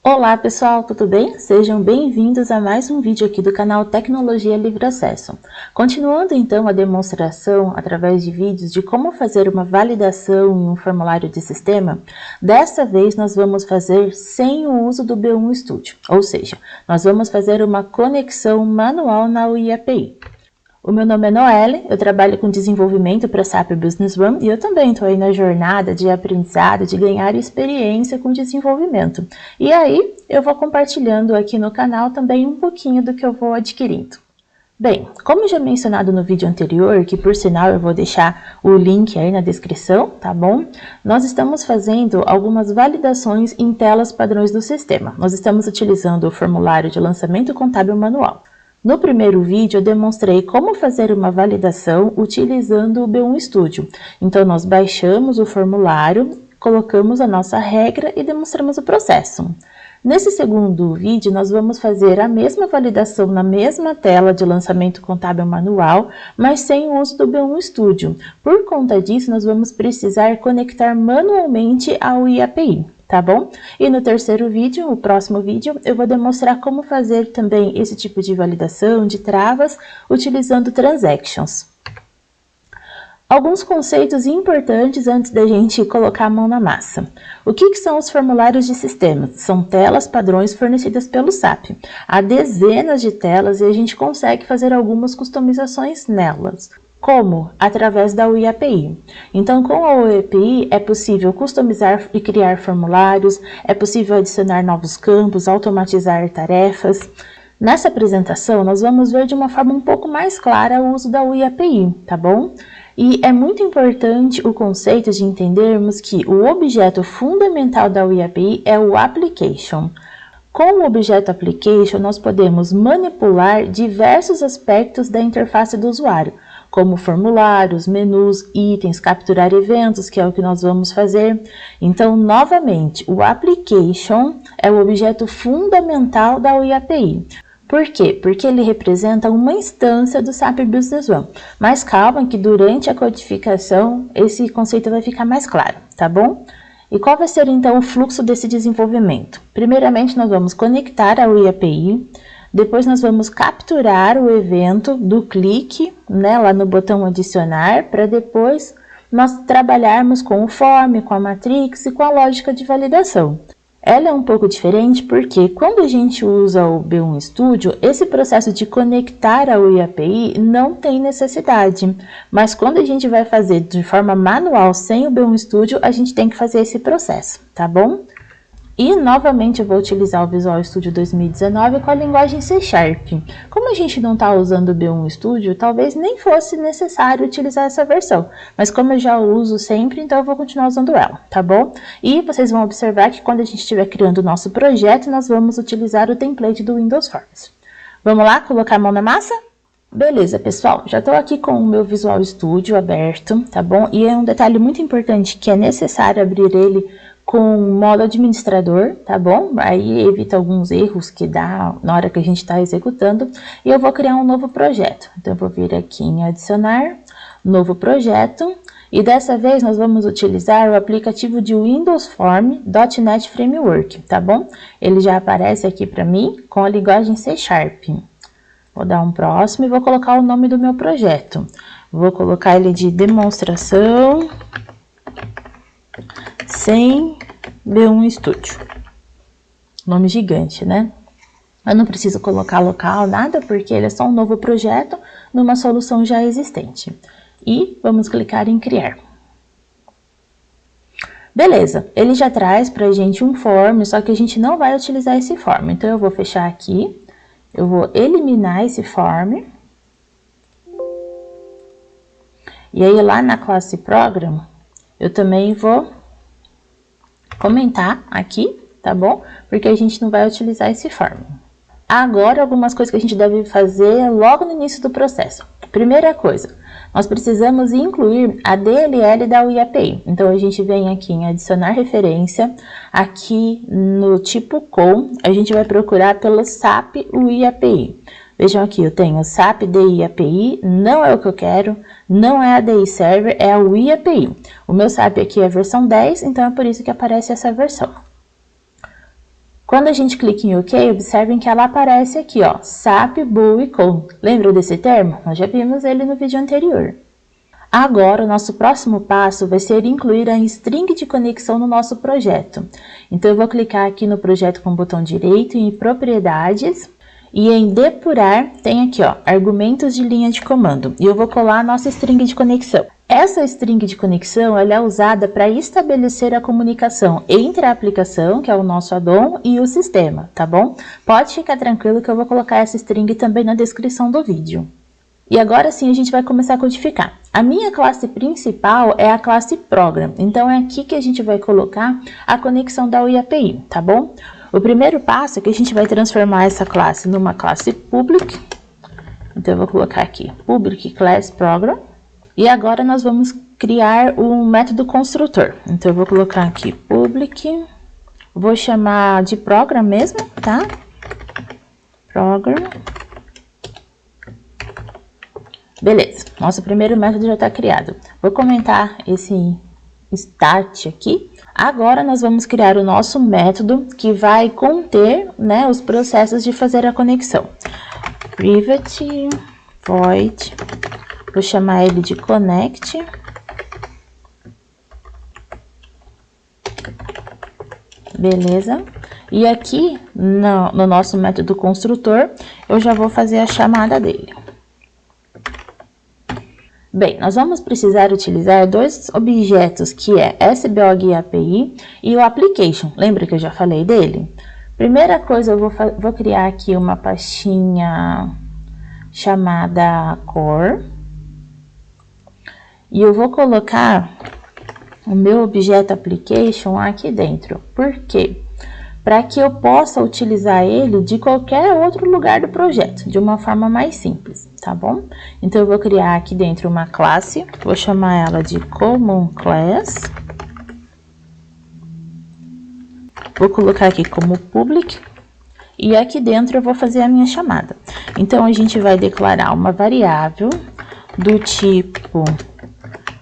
Olá pessoal, tudo bem? Sejam bem-vindos a mais um vídeo aqui do canal Tecnologia Livre Acesso. Continuando então a demonstração através de vídeos de como fazer uma validação em um formulário de sistema, desta vez nós vamos fazer sem o uso do B1 Studio, ou seja, nós vamos fazer uma conexão manual na UI API. O meu nome é Noelle, eu trabalho com desenvolvimento para SAP Business One e eu também estou aí na jornada de aprendizado, de ganhar experiência com desenvolvimento. E aí eu vou compartilhando aqui no canal também um pouquinho do que eu vou adquirindo. Bem, como já mencionado no vídeo anterior, que por sinal eu vou deixar o link aí na descrição, tá bom? Nós estamos fazendo algumas validações em telas padrões do sistema. Nós estamos utilizando o formulário de lançamento contábil manual. No primeiro vídeo eu demonstrei como fazer uma validação utilizando o B1 Studio. Então nós baixamos o formulário, colocamos a nossa regra e demonstramos o processo. Nesse segundo vídeo nós vamos fazer a mesma validação na mesma tela de lançamento contábil manual, mas sem o uso do B1 Studio. Por conta disso nós vamos precisar conectar manualmente ao UI API. Tá bom? E no terceiro vídeo, o próximo vídeo, eu vou demonstrar como fazer também esse tipo de validação de travas utilizando transactions. Alguns conceitos importantes antes da gente colocar a mão na massa. O que são os formulários de sistemas? São telas padrões fornecidas pelo SAP. Há dezenas de telas e a gente consegue fazer algumas customizações nelas. Como? Através da UI API. Então, com a UI API é possível customizar e criar formulários, é possível adicionar novos campos, automatizar tarefas. Nessa apresentação, nós vamos ver de uma forma um pouco mais clara o uso da UI API, tá bom? E é muito importante o conceito de entendermos que o objeto fundamental da UI API é o application. Com o objeto application, nós podemos manipular diversos aspectos da interface do usuário, como formulários, menus, itens, capturar eventos, que é o que nós vamos fazer. Então, novamente, o application é o objeto fundamental da UI API. Por quê? Porque ele representa uma instância do SAP Business One. Mas calma que durante a codificação esse conceito vai ficar mais claro, tá bom? E qual vai ser então o fluxo desse desenvolvimento? Primeiramente, nós vamos conectar a UI API. Depois nós vamos capturar o evento do clique, né, lá no botão adicionar, para depois nós trabalharmos com o form, com a matrix e com a lógica de validação. Ela é um pouco diferente porque quando a gente usa o B1 Studio, esse processo de conectar a UI API não tem necessidade. Mas quando a gente vai fazer de forma manual sem o B1 Studio, a gente tem que fazer esse processo, tá bom? E, novamente, eu vou utilizar o Visual Studio 2019 com a linguagem C#. Como a gente não está usando o B1 Studio, talvez nem fosse necessário utilizar essa versão. Mas como eu já uso sempre, então eu vou continuar usando ela, tá bom? E vocês vão observar que quando a gente estiver criando o nosso projeto, nós vamos utilizar o template do Windows Forms. Vamos lá, colocar a mão na massa? Beleza, pessoal, já estou aqui com o meu Visual Studio aberto, tá bom? E é um detalhe muito importante que é necessário abrir ele com modo administrador, tá bom? Aí evita alguns erros que dá na hora que a gente está executando. E eu vou criar um novo projeto. Então, eu vou vir aqui em adicionar, novo projeto. E dessa vez nós vamos utilizar o aplicativo de Windows Form .NET Framework, tá bom? Ele já aparece aqui para mim com a linguagem C#. Vou dar um próximo e vou colocar o nome do meu projeto. Vou colocar ele de demonstração sem B1 Studio. Nome gigante, né? Eu não preciso colocar local, nada, porque ele é só um novo projeto numa solução já existente. E vamos clicar em criar. Beleza, ele já traz pra gente um form, só que a gente não vai utilizar esse form. Então eu vou fechar aqui, eu vou eliminar esse form. E aí lá na classe Program, eu também vou comentar aqui, tá bom? Porque a gente não vai utilizar esse form. Agora, algumas coisas que a gente deve fazer logo no início do processo. Primeira coisa, nós precisamos incluir a DLL da UI API. Então, a gente vem aqui em adicionar referência. Aqui no tipo com, a gente vai procurar pelo SAP UI API. Vejam aqui, eu tenho SAP DI API, não é o que eu quero, não é a DI Server, é a UI API. O meu SAP aqui é a versão 10, então é por isso que aparece essa versão. Quando a gente clica em OK, observem que ela aparece aqui, ó, SAP BUI com. Lembra desse termo? Nós já vimos ele no vídeo anterior. Agora, o nosso próximo passo vai ser incluir a string de conexão no nosso projeto. Então, eu vou clicar aqui no projeto com o botão direito em propriedades e em depurar tem aqui, ó, argumentos de linha de comando. E eu vou colar a nossa string de conexão. Essa string de conexão ela é usada para estabelecer a comunicação entre a aplicação, que é o nosso addon, e o sistema, tá bom? Pode ficar tranquilo que eu vou colocar essa string também na descrição do vídeo. E agora sim a gente vai começar a codificar. A minha classe principal é a classe Program, então é aqui que a gente vai colocar a conexão da UI API, tá bom? O primeiro passo é que a gente vai transformar essa classe numa classe Public. Então eu vou colocar aqui Public Class Program. E agora nós vamos criar um método construtor. Então eu vou colocar aqui Public, vou chamar de Program mesmo, tá? Program. Beleza, nosso primeiro método já está criado. Vou comentar esse start aqui. Agora nós vamos criar o nosso método que vai conter, né, os processos de fazer a conexão. Private void, vou chamar ele de connect. Beleza? E aqui no nosso método construtor, eu já vou fazer a chamada dele. Bem, nós vamos precisar utilizar dois objetos, que é SBO API e o Application. Lembra que eu já falei dele? Primeira coisa, eu vou criar aqui uma pastinha chamada Core. E eu vou colocar o meu objeto Application aqui dentro. Por quê? Para que eu possa utilizar ele de qualquer outro lugar do projeto, de uma forma mais simples, tá bom? Então, eu vou criar aqui dentro uma classe, vou chamar ela de Common Class. Vou colocar aqui como Public, e aqui dentro eu vou fazer a minha chamada. Então, a gente vai declarar uma variável do tipo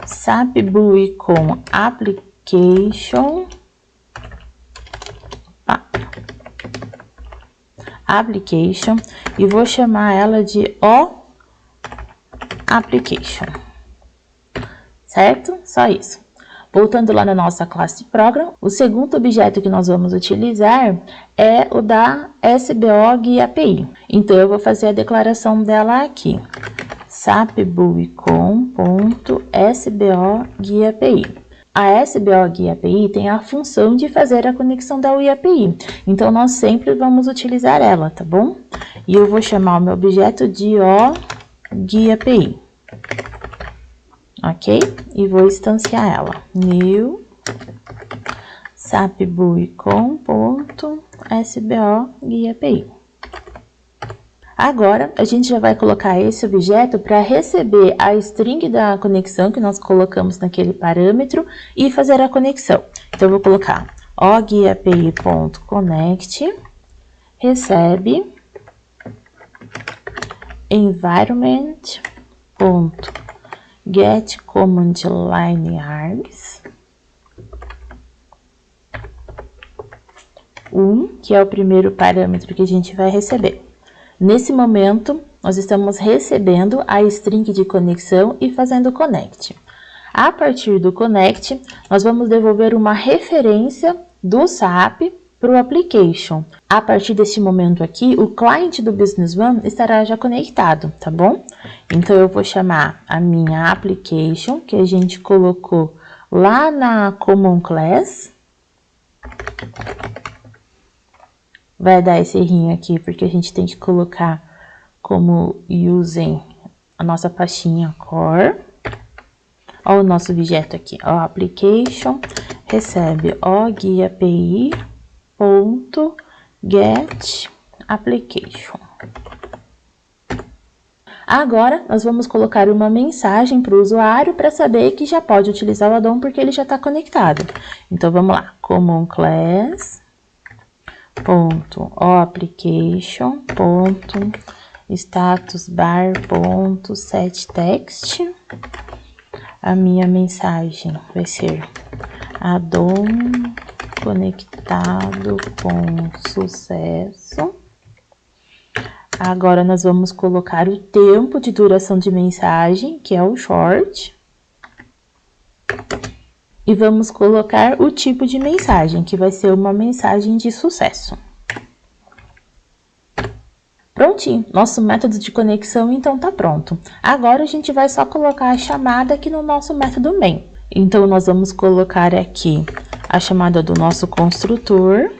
SAP BUI com Application. Application e vou chamar ela de Application, certo? Só isso. Voltando lá na nossa classe Program, o segundo objeto que nós vamos utilizar é o da SBO API. Então, eu vou fazer a declaração dela aqui. SAP BUI com.sbo API. A SBO API tem a função de fazer a conexão da UI API, então nós sempre vamos utilizar ela, tá bom? E eu vou chamar o meu objeto de OGui API, ok? E vou instanciar ela, new SAP BUI com.sbo API. Agora, a gente já vai colocar esse objeto para receber a string da conexão que nós colocamos naquele parâmetro e fazer a conexão. Então, eu vou colocar ogapi.connect, recebe environment.getCommandLineArgs 1, que é o primeiro parâmetro que a gente vai receber. Nesse momento, nós estamos recebendo a string de conexão e fazendo connect. A partir do connect, nós vamos devolver uma referência do SAP para o application. A partir desse momento aqui, o cliente do Business One estará já conectado, tá bom? Então, eu vou chamar a minha application, que a gente colocou lá na Common Class. Vai dar esse errinho aqui, porque a gente tem que colocar como using a nossa pastinha core. Olha o nosso objeto aqui, ó, application, recebe ogapi.getApplication. Agora, nós vamos colocar uma mensagem para o usuário para saber que já pode utilizar o addon porque ele já está conectado. Então, vamos lá, common class .application.statusbar.setText. A minha mensagem vai ser addon conectado com sucesso. Agora, nós vamos colocar o tempo de duração de mensagem, que é o short. E vamos colocar o tipo de mensagem, que vai ser uma mensagem de sucesso. Prontinho, nosso método de conexão então tá pronto. Agora a gente vai só colocar a chamada aqui no nosso método main. Então, nós vamos colocar aqui a chamada do nosso construtor.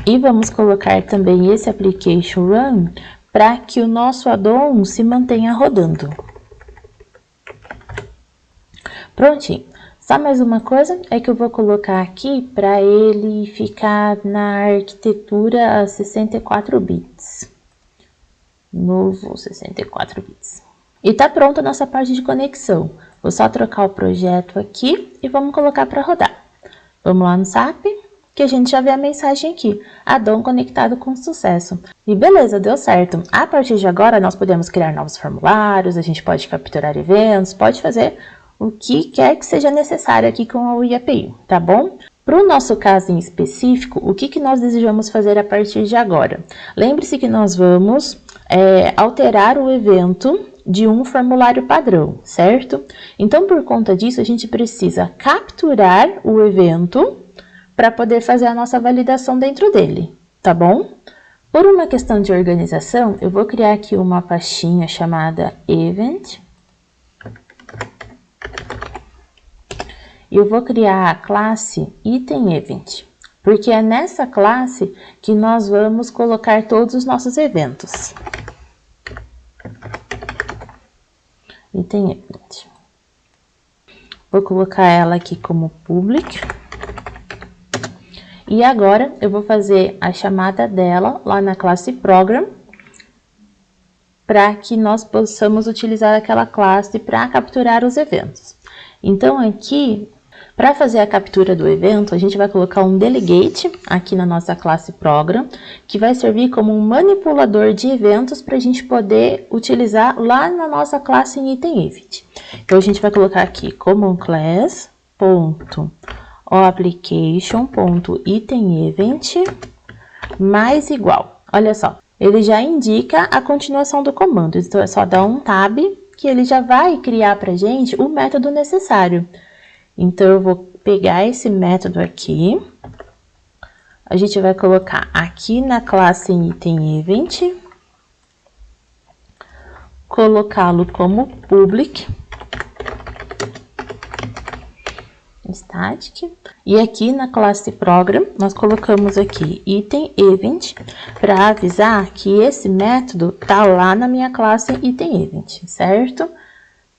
E vamos colocar também esse application run para que o nosso addon se mantenha rodando. Prontinho. Só mais uma coisa é que eu vou colocar aqui para ele ficar na arquitetura a 64 bits. Novo 64 bits. E tá pronta a nossa parte de conexão. Vou só trocar o projeto aqui e vamos colocar para rodar. Vamos lá no SAP, que a gente já vê a mensagem aqui. Addon conectado com sucesso. E beleza, deu certo. A partir de agora, nós podemos criar novos formulários, a gente pode capturar eventos, pode fazer o que quer que seja necessário aqui com a UI API, tá bom? Para o nosso caso em específico, o que nós desejamos fazer a partir de agora? Lembre-se que nós vamos alterar o evento de um formulário padrão, certo? Então, por conta disso, a gente precisa capturar o evento para poder fazer a nossa validação dentro dele, tá bom? Por uma questão de organização, eu vou criar aqui uma pastinha chamada Event. Eu vou criar a classe ItemEvent, porque é nessa classe que nós vamos colocar todos os nossos eventos. ItemEvent. Vou colocar ela aqui como public. E agora eu vou fazer a chamada dela lá na classe Program, para que nós possamos utilizar aquela classe para capturar os eventos. Então aqui, para fazer a captura do evento, a gente vai colocar um delegate aqui na nossa classe Program, que vai servir como um manipulador de eventos para a gente poder utilizar lá na nossa classe em ItemEvent. Então a gente vai colocar aqui common class.application.ItemEvent mais igual. Olha só, ele já indica a continuação do comando, então é só dar um tab que ele já vai criar para a gente o método necessário. Então, eu vou pegar esse método aqui, a gente vai colocar aqui na classe ItemEvent, colocá-lo como public, static, e aqui na classe Program, nós colocamos aqui ItemEvent, para avisar que esse método tá lá na minha classe ItemEvent, certo?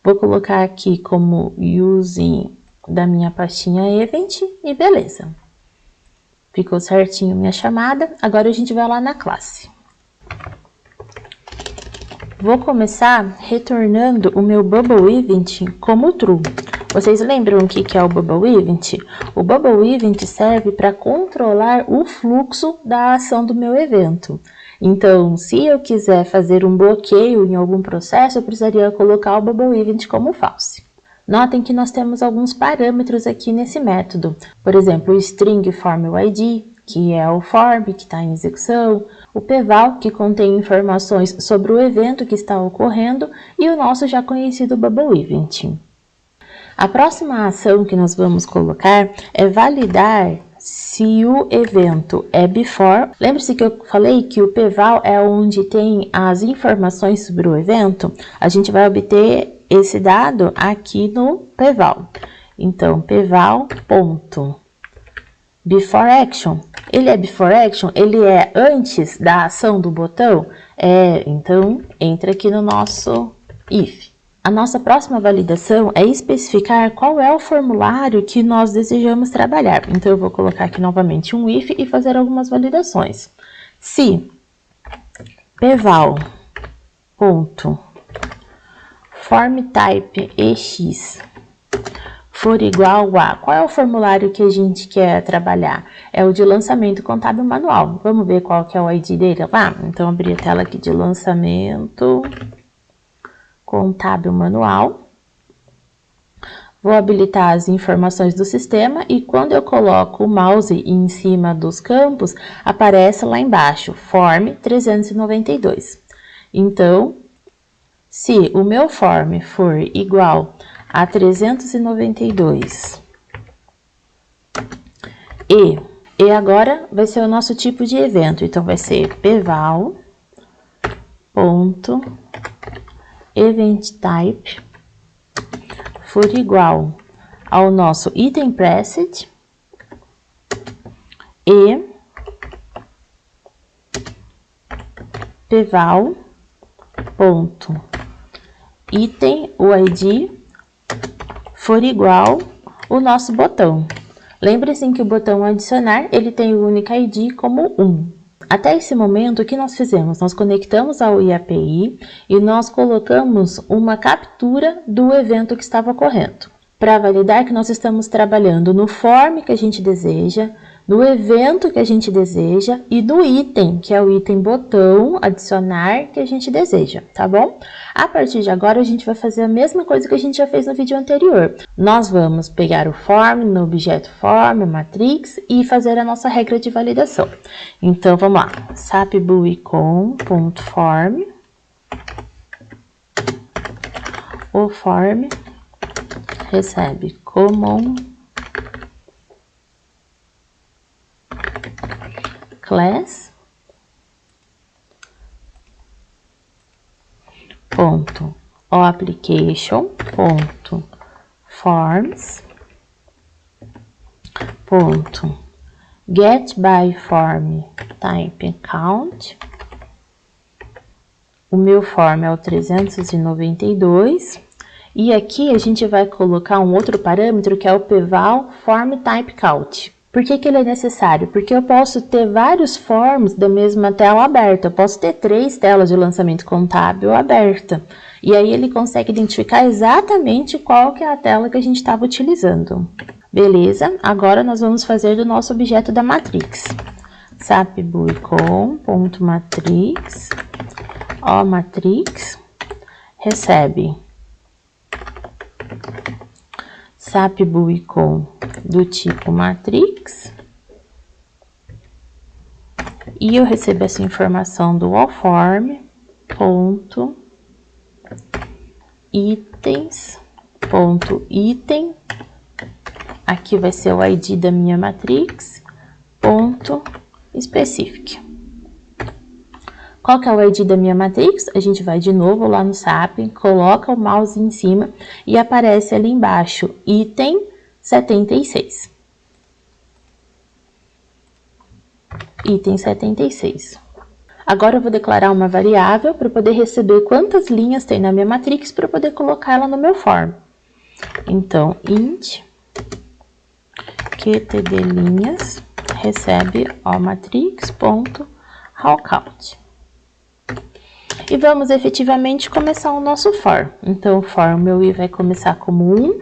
Vou colocar aqui como using da minha pastinha Event e beleza. Ficou certinho minha chamada. Agora a gente vai lá na classe. Vou começar retornando o meu Bubble Event como true. Vocês lembram o que é o Bubble Event? O Bubble Event serve para controlar o fluxo da ação do meu evento. Então, se eu quiser fazer um bloqueio em algum processo, eu precisaria colocar o Bubble Event como false. Notem que nós temos alguns parâmetros aqui nesse método. Por exemplo, o string form_id, que é o form que está em execução, o pval, que contém informações sobre o evento que está ocorrendo, e o nosso já conhecido Bubble Event. A próxima ação que nós vamos colocar é validar se o evento é before. Lembre-se que eu falei que o pval é onde tem as informações sobre o evento. A gente vai obter esse dado aqui no pval. Então, pval.beforeAction. Ele é before action? Ele é antes da ação do botão? Então, entra aqui no nosso if. A nossa próxima validação é especificar qual é o formulário que nós desejamos trabalhar. Então, eu vou colocar aqui novamente um if e fazer algumas validações. Se pval.formType.ex for igual a... Qual é o formulário que a gente quer trabalhar? É o de lançamento contábil manual. Vamos ver qual que é o ID dele lá? Então, abrir a tela aqui de lançamento contábil manual. Vou habilitar as informações do sistema e quando eu coloco o mouse em cima dos campos, aparece lá embaixo, form 392. Então, se o meu form for igual a 392 e agora vai ser o nosso tipo de evento, então vai ser pval.eventType for igual ao nosso item pressed e pval.item o ID for igual o nosso botão. Lembre-se que o botão adicionar, ele tem o único ID como 1. Até esse momento, o que nós fizemos? Nós conectamos ao IAPI e nós colocamos uma captura do evento que estava ocorrendo, para validar que nós estamos trabalhando no form que a gente deseja, no evento que a gente deseja e do item, que é o item botão adicionar que a gente deseja, tá bom? A partir de agora, a gente vai fazer a mesma coisa que a gente já fez no vídeo anterior. Nós vamos pegar o form no objeto form, matrix, e fazer a nossa regra de validação. Então, vamos lá. sapbuicon.form. O form recebe common class ponto application ponto forms ponto get by form type count. O meu form é o 392 e aqui a gente vai colocar um outro parâmetro que é o pval form type count. Por que ele é necessário? Porque eu posso ter vários forms da mesma tela aberta. Eu posso ter 3 telas de lançamento contábil aberta. E aí ele consegue identificar exatamente qual que é a tela que a gente estava utilizando. Beleza? Agora nós vamos fazer do nosso objeto da matrix. sapbuicon.matrix. O matrix recebe sapbuicon do tipo matrix e eu recebo essa informação do allForm ponto itens ponto item, aqui vai ser o ID da minha matrix, ponto specific. Qual que é o ID da minha matrix? A gente vai de novo lá no SAP, coloca o mouse em cima e aparece ali embaixo, item 76. Item 76. Agora eu vou declarar uma variável para poder receber quantas linhas tem na minha matrix para poder colocar ela no meu form. Então, int qtdlinhas recebe o matrix.howCount. E vamos efetivamente começar o nosso for. Então, o for meu i vai começar como 1,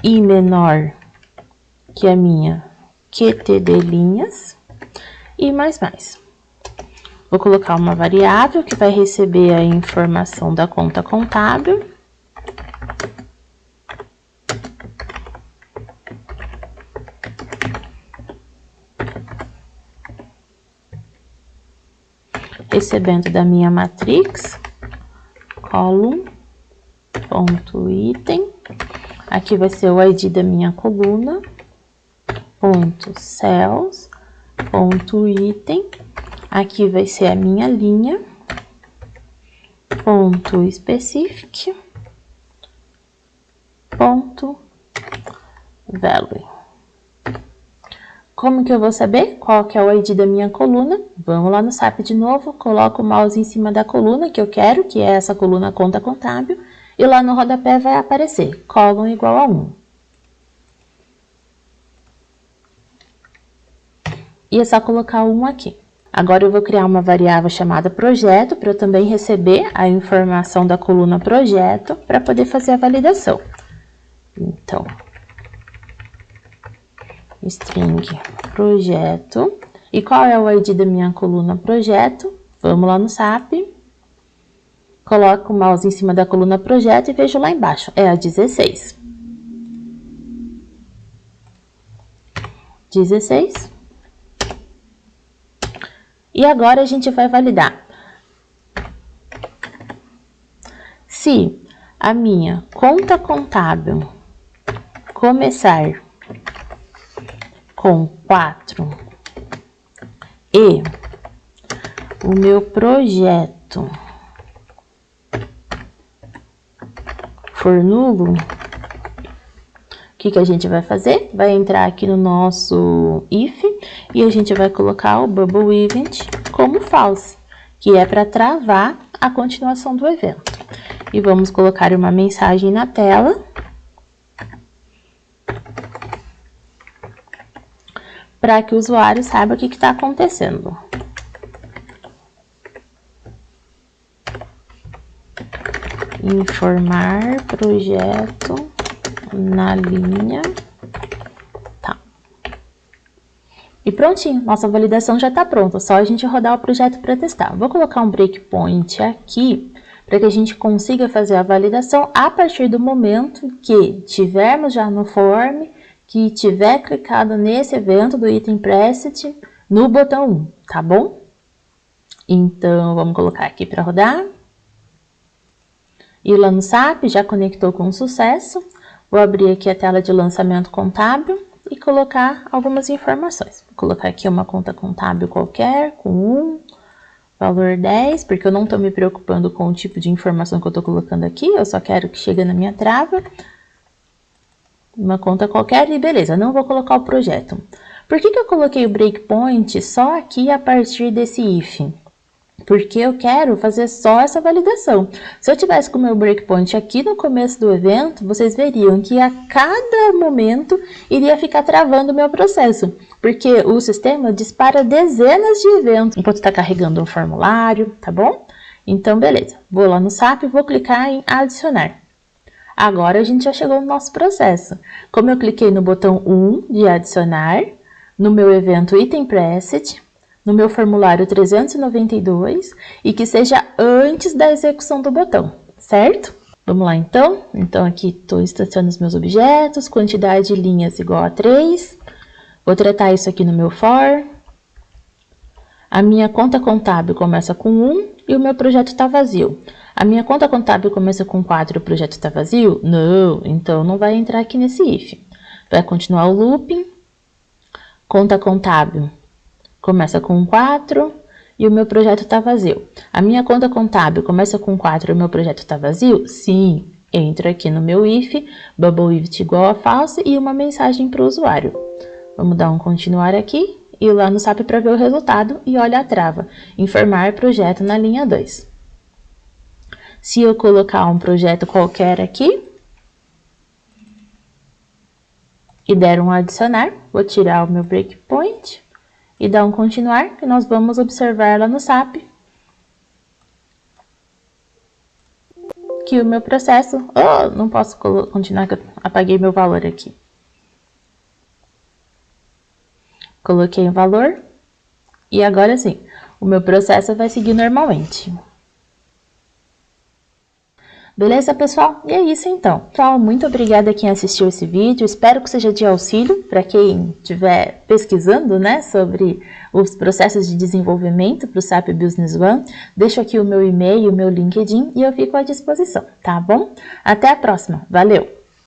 i menor que a minha qtdlinhas e mais. Vou colocar uma variável que vai receber a informação da conta contábil. Recebendo da minha matrix, column.item, aqui vai ser o ID da minha coluna, .cells.item, aqui vai ser a minha linha, .specific, .value. Como que eu vou saber qual que é o ID da minha coluna? Vamos lá no SAP de novo, coloco o mouse em cima da coluna que eu quero, que é essa coluna conta contábil, e lá no rodapé vai aparecer column igual a 1. E é só colocar 1 aqui. Agora eu vou criar uma variável chamada projeto, para eu também receber a informação da coluna projeto, para poder fazer a validação. Então, string projeto. E qual é o ID da minha coluna projeto? Vamos lá no SAP. Coloco o mouse em cima da coluna projeto e vejo lá embaixo, é a 16. 16. E agora a gente vai validar. Se a minha conta contábil começar com 4 e o meu projeto for nulo, o que a gente vai fazer? Vai entrar aqui no nosso if e a gente vai colocar o bubble event como false, que é para travar a continuação do evento. E vamos colocar uma mensagem na tela para que o usuário saiba o que está acontecendo. Informar projeto na linha. Tá. E prontinho, nossa validação já está pronta, só a gente rodar o projeto para testar. Vou colocar um breakpoint aqui, para que a gente consiga fazer a validação a partir do momento que tivermos já no form, que tiver clicado nesse evento do item preset no botão 1, tá bom? Então, vamos colocar aqui para rodar. E lá no SAP já conectou com sucesso. Vou abrir aqui a tela de lançamento contábil e colocar algumas informações. Vou colocar aqui uma conta contábil qualquer, com 1, valor 10, porque eu não estou me preocupando com o tipo de informação que eu estou colocando aqui, eu só quero que chegue na minha trava. Uma conta qualquer e beleza, não vou colocar o projeto. Por que eu coloquei o breakpoint só aqui a partir desse if? Porque eu quero fazer só essa validação. Se eu tivesse com o meu breakpoint aqui no começo do evento, vocês veriam que a cada momento iria ficar travando o meu processo. Porque o sistema dispara dezenas de eventos enquanto está carregando um formulário, tá bom? Então, beleza. Vou lá no SAP e vou clicar em adicionar. Agora a gente já chegou no nosso processo. Como eu cliquei no botão 1 de adicionar, no meu evento item preset, no meu formulário 392 e que seja antes da execução do botão, certo? Vamos lá então. Então aqui estou estacionando os meus objetos, quantidade de linhas igual a 3. Vou tratar isso aqui no meu for. A minha conta contábil começa com 1 e o meu projeto está vazio. A minha conta contábil começa com 4 e o projeto está vazio? Não, então não vai entrar aqui nesse if. Vai continuar o looping. Conta contábil começa com 4 e o meu projeto está vazio. A minha conta contábil começa com 4 e o meu projeto está vazio? Sim, entra aqui no meu if, bubble if igual a false e uma mensagem para o usuário. Vamos dar um continuar aqui e ir lá no SAP para ver o resultado e olha a trava. Informar projeto na linha 2. Se eu colocar um projeto qualquer aqui e der um adicionar, vou tirar o meu breakpoint e dar um continuar, que nós vamos observar lá no SAP que o meu processo... Oh, não posso continuar, que eu apaguei meu valor aqui. Coloquei o valor e agora sim, o meu processo vai seguir normalmente. Beleza, pessoal? E é isso então. Pessoal, muito obrigada a quem assistiu esse vídeo. Espero que seja de auxílio para quem estiver pesquisando, né, sobre os processos de desenvolvimento para o SAP Business One. Deixo aqui o meu e-mail, o meu LinkedIn e eu fico à disposição, tá bom? Até a próxima. Valeu!